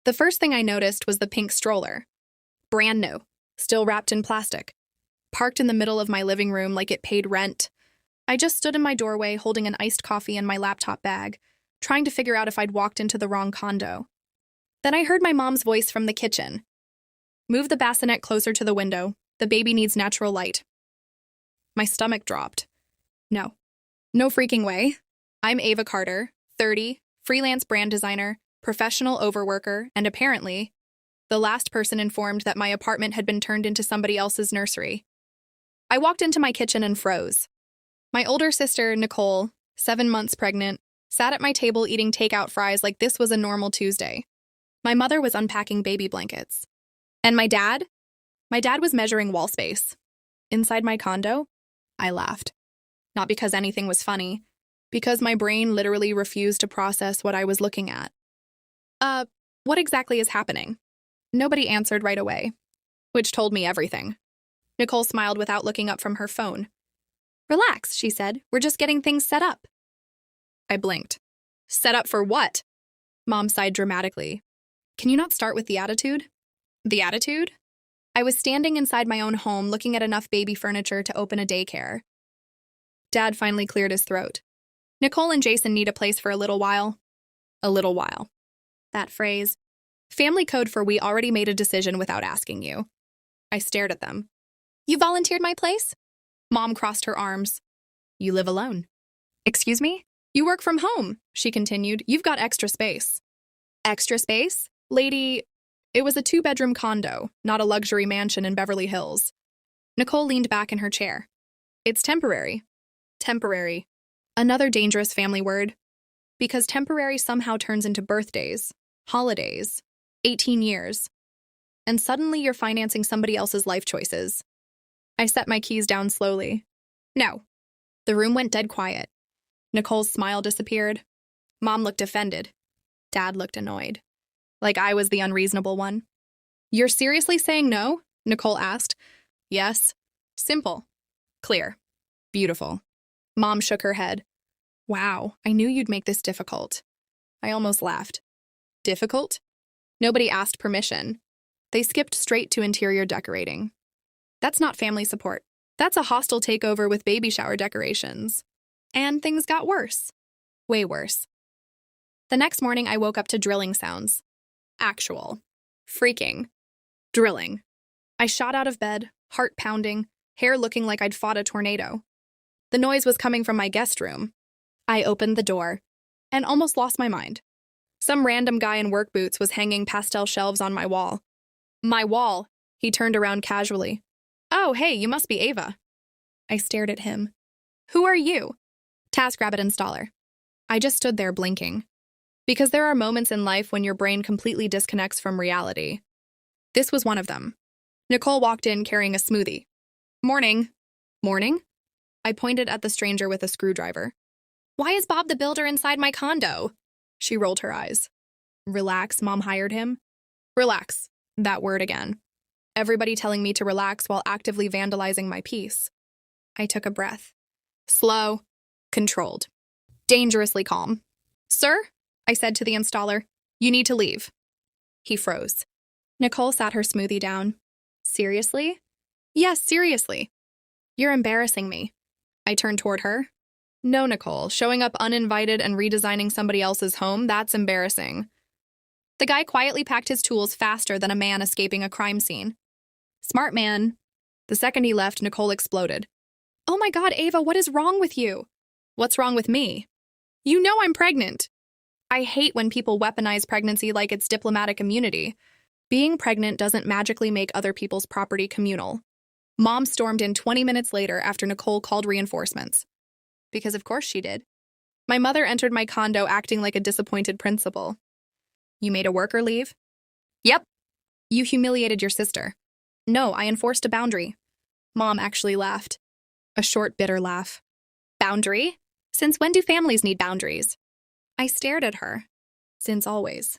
The first thing I noticed was the pink stroller. Brand new, still wrapped in plastic, parked in the middle of my living room like it paid rent. I just stood in my doorway holding an iced coffee and my laptop bag, trying to figure out if I'd walked into the wrong condo. Then I heard my mom's voice from the kitchen. Move the bassinet closer to the window. The baby needs natural light. My stomach dropped. No. No freaking way. I'm Ava Carter, 30, freelance brand designer, professional overworker, and apparently, the last person informed that my apartment had been turned into somebody else's nursery. I walked into my kitchen and froze. My older sister, Nicole, 7 months pregnant, sat at my table eating takeout fries like this was a normal Tuesday. My mother was unpacking baby blankets. And my dad? My dad was measuring wall space. Inside my condo, I laughed. Not because anything was funny, because my brain literally refused to process what I was looking at. What exactly is happening? Nobody answered right away, which told me everything. Nicole smiled without looking up from her phone. Relax, she said. We're just getting things set up. I blinked. Set up for what? Mom sighed dramatically. Can you not start with the attitude? The attitude? I was standing inside my own home looking at enough baby furniture to open a daycare. Dad finally cleared his throat. Nicole and Jason need a place for a little while. A little while. That phrase. Family code for we already made a decision without asking you. I stared at them. You volunteered my place? Mom crossed her arms. You live alone. Excuse me? You work from home, she continued. You've got extra space. Extra space? Lady, it was a 2-bedroom condo, not a luxury mansion in Beverly Hills. Nicole leaned back in her chair. It's temporary. Temporary. Another dangerous family word. Because temporary somehow turns into birthdays, holidays, 18 years. And suddenly you're financing somebody else's life choices. I set my keys down slowly. No. The room went dead quiet. Nicole's smile disappeared. Mom looked offended. Dad looked annoyed. Like I was the unreasonable one. You're seriously saying no? Nicole asked. Yes. Simple. Clear. Beautiful. Mom shook her head. Wow, I knew you'd make this difficult. I almost laughed. Difficult? Nobody asked permission. They skipped straight to interior decorating. That's not family support. That's a hostile takeover with baby shower decorations. And things got worse. Way worse. The next morning, I woke up to drilling sounds. Actual. Freaking. Drilling. I shot out of bed, heart pounding, hair looking like I'd fought a tornado. The noise was coming from my guest room. I opened the door and almost lost my mind. Some random guy in work boots was hanging pastel shelves on my wall. My wall. He turned around casually. Oh, hey, you must be Ava. I stared at him. Who are you? TaskRabbit installer. I just stood there blinking. Because there are moments in life when your brain completely disconnects from reality. This was one of them. Nicole walked in carrying a smoothie. Morning. Morning? I pointed at the stranger with a screwdriver. Why is Bob the Builder inside my condo? She rolled her eyes. Relax, Mom hired him. Relax. That word again. Everybody telling me to relax while actively vandalizing my peace. I took a breath. Slow. Controlled. Dangerously calm. Sir? I said to the installer. You need to leave. He froze. Nicole sat her smoothie down. Seriously? Yes, seriously. You're embarrassing me. I turned toward her. No, Nicole, showing up uninvited and redesigning somebody else's home, that's embarrassing. The guy quietly packed his tools faster than a man escaping a crime scene. Smart man. The second he left, Nicole exploded. Oh my God, Ava, what is wrong with you? What's wrong with me? You know I'm pregnant. I hate when people weaponize pregnancy like it's diplomatic immunity. Being pregnant doesn't magically make other people's property communal. Mom stormed in 20 minutes later after Nicole called reinforcements. Because of course she did. My mother entered my condo acting like a disappointed principal. You made a worker leave? Yep. You humiliated your sister. No, I enforced a boundary. Mom actually laughed. A short, bitter laugh. Boundary? Since when do families need boundaries? I stared at her. Since always.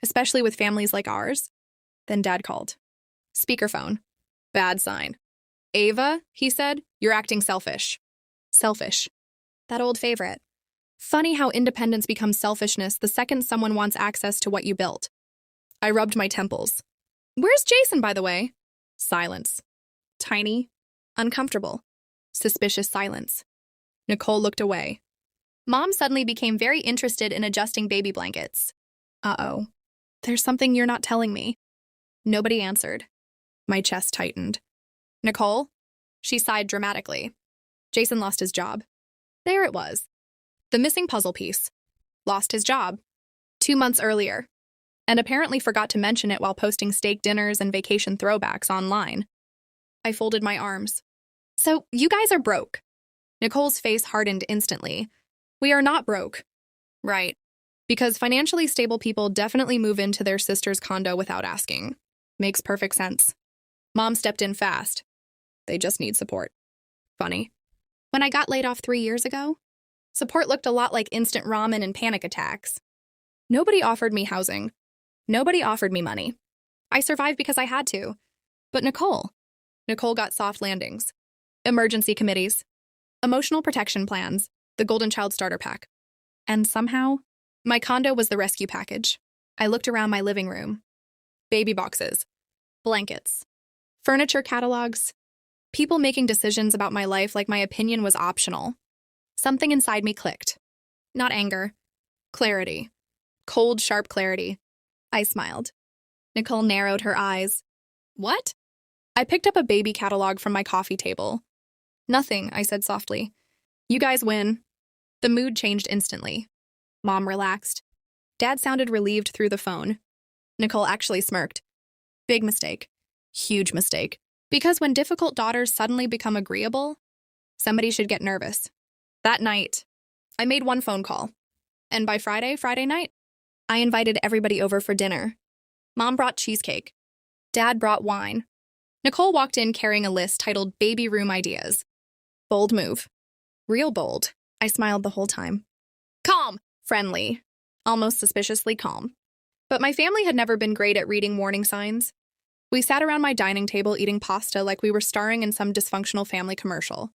Especially with families like ours. Then Dad called. Speakerphone. Bad sign. Ava, he said, you're acting selfish. Selfish. That old favorite. Funny how independence becomes selfishness the second someone wants access to what you built. I rubbed my temples. Where's Jason, by the way? Silence. Tiny, uncomfortable, suspicious silence. Nicole looked away. Mom suddenly became very interested in adjusting baby blankets. Uh-oh. There's something you're not telling me. Nobody answered. My chest tightened. Nicole? She sighed dramatically. Jason lost his job. There it was. The missing puzzle piece. Lost his job. 2 months earlier. And apparently forgot to mention it while posting steak dinners and vacation throwbacks online. I folded my arms. So, you guys are broke. Nicole's face hardened instantly. We are not broke. Right. Because financially stable people definitely move into their sister's condo without asking. Makes perfect sense. Mom stepped in fast. They just need support. Funny. When I got laid off 3 years ago, support looked a lot like instant ramen and panic attacks. Nobody offered me housing. Nobody offered me money. I survived because I had to. But Nicole got soft landings, emergency committees, emotional protection plans, the Golden Child Starter Pack. And somehow, my condo was the rescue package. I looked around my living room. Baby boxes, blankets, furniture catalogs, people making decisions about my life like my opinion was optional. Something inside me clicked. Not anger. Clarity. Cold, sharp clarity. I smiled. Nicole narrowed her eyes. What? I picked up a baby catalog from my coffee table. Nothing, I said softly. You guys win. The mood changed instantly. Mom relaxed. Dad sounded relieved through the phone. Nicole actually smirked. Big mistake. Huge mistake. Because when difficult daughters suddenly become agreeable, somebody should get nervous. That night, I made one phone call. And by Friday night, I invited everybody over for dinner. Mom brought cheesecake. Dad brought wine. Nicole walked in carrying a list titled Baby Room Ideas. Bold move. Real bold. I smiled the whole time. Calm. Friendly. Almost suspiciously calm. But my family had never been great at reading warning signs. We sat around my dining table eating pasta like we were starring in some dysfunctional family commercial.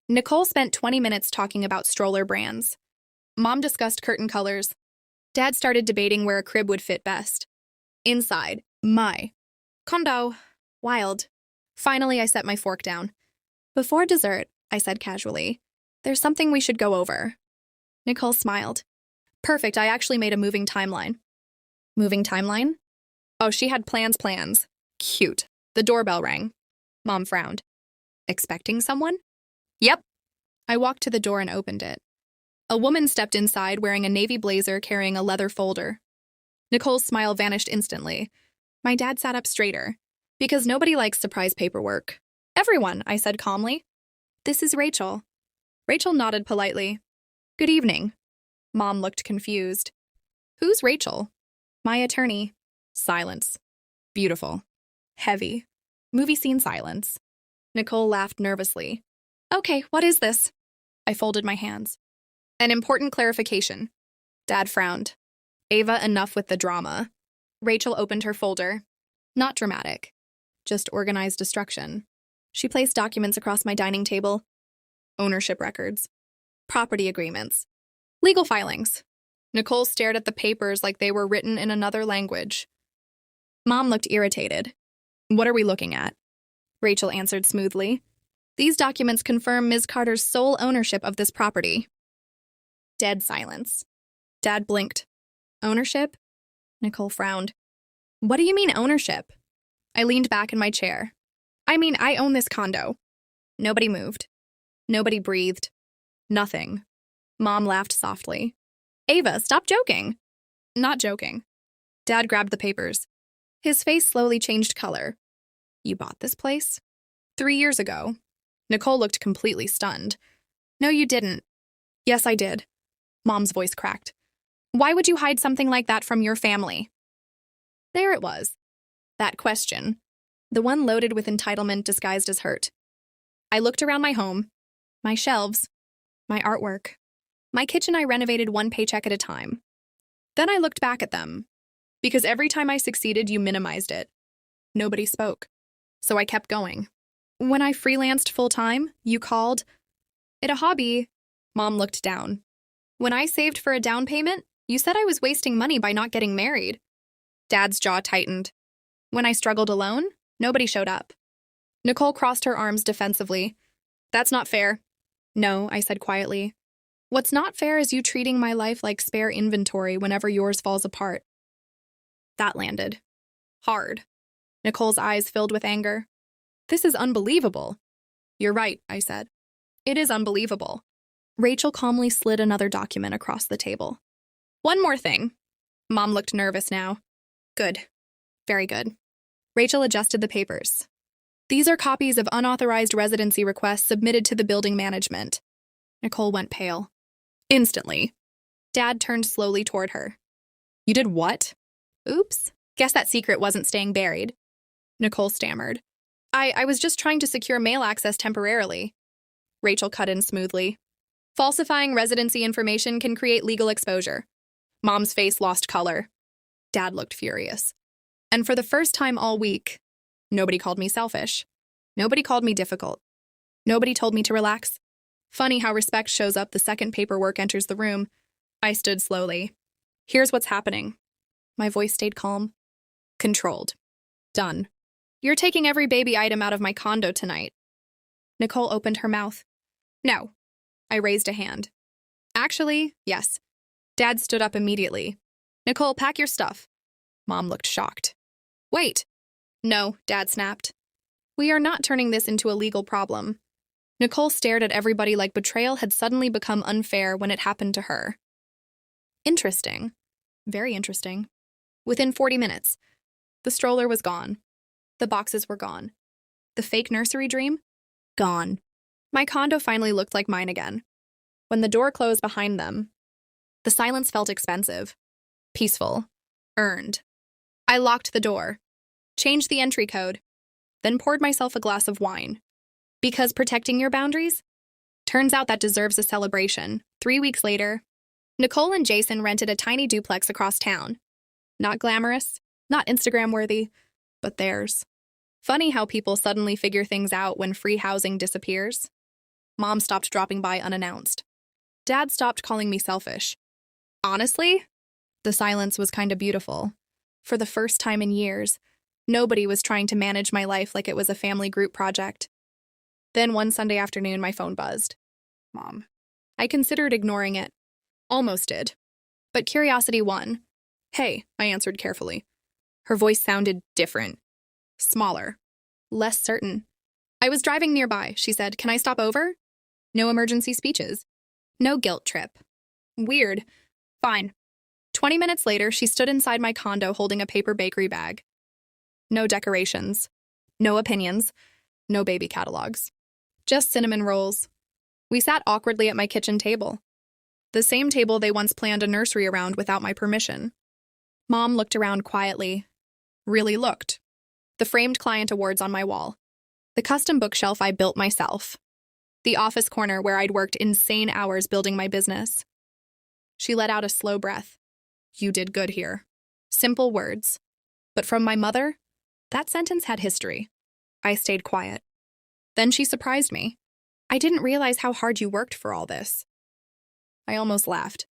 Nicole spent 20 minutes talking about stroller brands. Mom discussed curtain colors. Dad started debating where a crib would fit best. Inside, my condo. Wild. Finally, I set my fork down. Before dessert, I said casually, there's something we should go over. Nicole smiled. Perfect, I actually made a moving timeline. Moving timeline? Oh, she had plans. Cute. The doorbell rang. Mom frowned. Expecting someone? Yep. I walked to the door and opened it. A woman stepped inside wearing a navy blazer carrying a leather folder. Nicole's smile vanished instantly. My dad sat up straighter. Because nobody likes surprise paperwork. Everyone, I said calmly. This is Rachel. Rachel nodded politely. Good evening. Mom looked confused. Who's Rachel? My attorney. Silence. Beautiful. Heavy. Movie scene silence. Nicole laughed nervously. Okay, what is this? I folded my hands. An important clarification. Dad frowned. Ava, enough with the drama. Rachel opened her folder. Not dramatic. Just organized destruction. She placed documents across my dining table. Ownership records. Property agreements. Legal filings. Nicole stared at the papers like they were written in another language. Mom looked irritated. What are we looking at? Rachel answered smoothly. These documents confirm Ms. Carter's sole ownership of this property. Dead silence. Dad blinked. Ownership? Nicole frowned. What do you mean ownership? I leaned back in my chair. I mean, I own this condo. Nobody moved. Nobody breathed. Nothing. Mom laughed softly. Ava, stop joking. Not joking. Dad grabbed the papers. His face slowly changed color. You bought this place? 3 years ago. Nicole looked completely stunned. No, you didn't. Yes, I did. Mom's voice cracked. Why would you hide something like that from your family? There it was. That question. The one loaded with entitlement disguised as hurt. I looked around my home, my shelves, my artwork. My kitchen I renovated one paycheck at a time. Then I looked back at them. Because every time I succeeded, you minimized it. Nobody spoke. So I kept going. When I freelanced full-time, you called it a hobby. Mom looked down. When I saved for a down payment, you said I was wasting money by not getting married. Dad's jaw tightened. When I struggled alone, nobody showed up. Nicole crossed her arms defensively. That's not fair. No, I said quietly. What's not fair is you treating my life like spare inventory whenever yours falls apart. That landed. Hard. Nicole's eyes filled with anger. This is unbelievable. You're right, I said. It is unbelievable. Rachel calmly slid another document across the table. One more thing. Mom looked nervous now. Good. Very good. Rachel adjusted the papers. These are copies of unauthorized residency requests submitted to the building management. Nicole went pale. Instantly. Dad turned slowly toward her. You did what? Oops. Guess that secret wasn't staying buried. Nicole stammered. I was just trying to secure mail access temporarily. Rachel cut in smoothly. Falsifying residency information can create legal exposure. Mom's face lost color. Dad looked furious. And for the first time all week, nobody called me selfish. Nobody called me difficult. Nobody told me to relax. Funny how respect shows up the second paperwork enters the room. I stood slowly. Here's what's happening. My voice stayed calm. Controlled. Done. You're taking every baby item out of my condo tonight. Nicole opened her mouth. No. I raised a hand. Actually, yes. Dad stood up immediately. Nicole, pack your stuff. Mom looked shocked. Wait. No, Dad snapped. We are not turning this into a legal problem. Nicole stared at everybody like betrayal had suddenly become unfair when it happened to her. Interesting. Very interesting. Within 40 minutes, the stroller was gone. The boxes were gone. The fake nursery dream? Gone. My condo finally looked like mine again. When the door closed behind them, the silence felt expensive, peaceful, earned. I locked the door, changed the entry code, then poured myself a glass of wine. Because protecting your boundaries? Turns out that deserves a celebration. 3 weeks later, Nicole and Jason rented a tiny duplex across town. Not glamorous, not Instagram-worthy, but theirs. Funny how people suddenly figure things out when free housing disappears. Mom stopped dropping by unannounced. Dad stopped calling me selfish. Honestly, the silence was kind of beautiful. For the first time in years, nobody was trying to manage my life like it was a family group project. Then one Sunday afternoon, my phone buzzed. Mom. I considered ignoring it. Almost did. But curiosity won. Hey, I answered carefully. Her voice sounded different. Smaller. Less certain. I was driving nearby, she said. Can I stop over? No emergency speeches. No guilt trip. Weird. Fine. 20 minutes later, she stood inside my condo holding a paper bakery bag. No decorations. No opinions. No baby catalogs. Just cinnamon rolls. We sat awkwardly at my kitchen table. The same table they once planned a nursery around without my permission. Mom looked around quietly. Really looked. The framed client awards on my wall. The custom bookshelf I built myself. The office corner where I'd worked insane hours building my business. She let out a slow breath. You did good here. Simple words. But from my mother, that sentence had history. I stayed quiet. Then she surprised me. I didn't realize how hard you worked for all this. I almost laughed.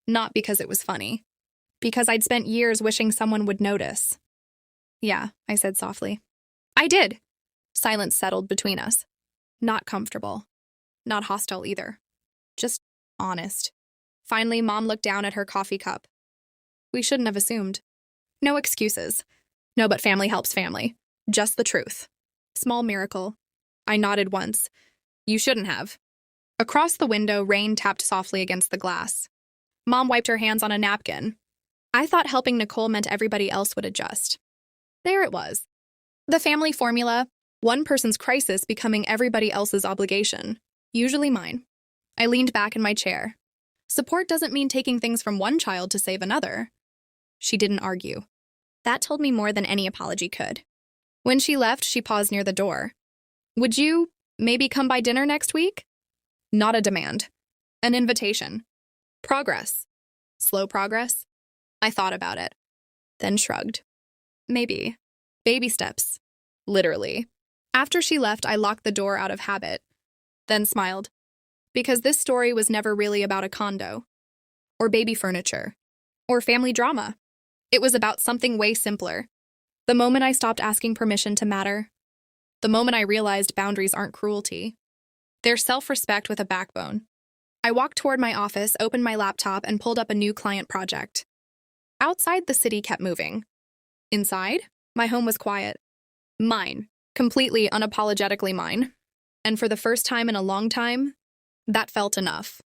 Not because it was funny. Because I'd spent years wishing someone would notice. Yeah, I said softly. I did. Silence settled between us. Not comfortable. Not hostile either. Just honest. Finally, Mom looked down at her coffee cup. We shouldn't have assumed. No excuses. No, but family helps family. Just the truth. Small miracle. I nodded once. You shouldn't have. Across the window, rain tapped softly against the glass. Mom wiped her hands on a napkin. I thought helping Nicole meant everybody else would adjust. There it was. The family formula, one person's crisis becoming everybody else's obligation. Usually mine. I leaned back in my chair. Support doesn't mean taking things from one child to save another. She didn't argue. That told me more than any apology could. When she left, she paused near the door. Would you maybe come by dinner next week? Not a demand. An invitation. Progress. Slow progress. I thought about it. Then shrugged. Maybe. Baby steps. Literally. After she left, I locked the door out of habit. Then smiled. Because this story was never really about a condo. Or baby furniture. Or family drama. It was about something way simpler. The moment I stopped asking permission to matter. The moment I realized boundaries aren't cruelty. They're self-respect with a backbone. I walked toward my office, opened my laptop, and pulled up a new client project. Outside, the city kept moving. Inside, my home was quiet. Mine. Completely unapologetically mine. And for the first time in a long time, that felt enough.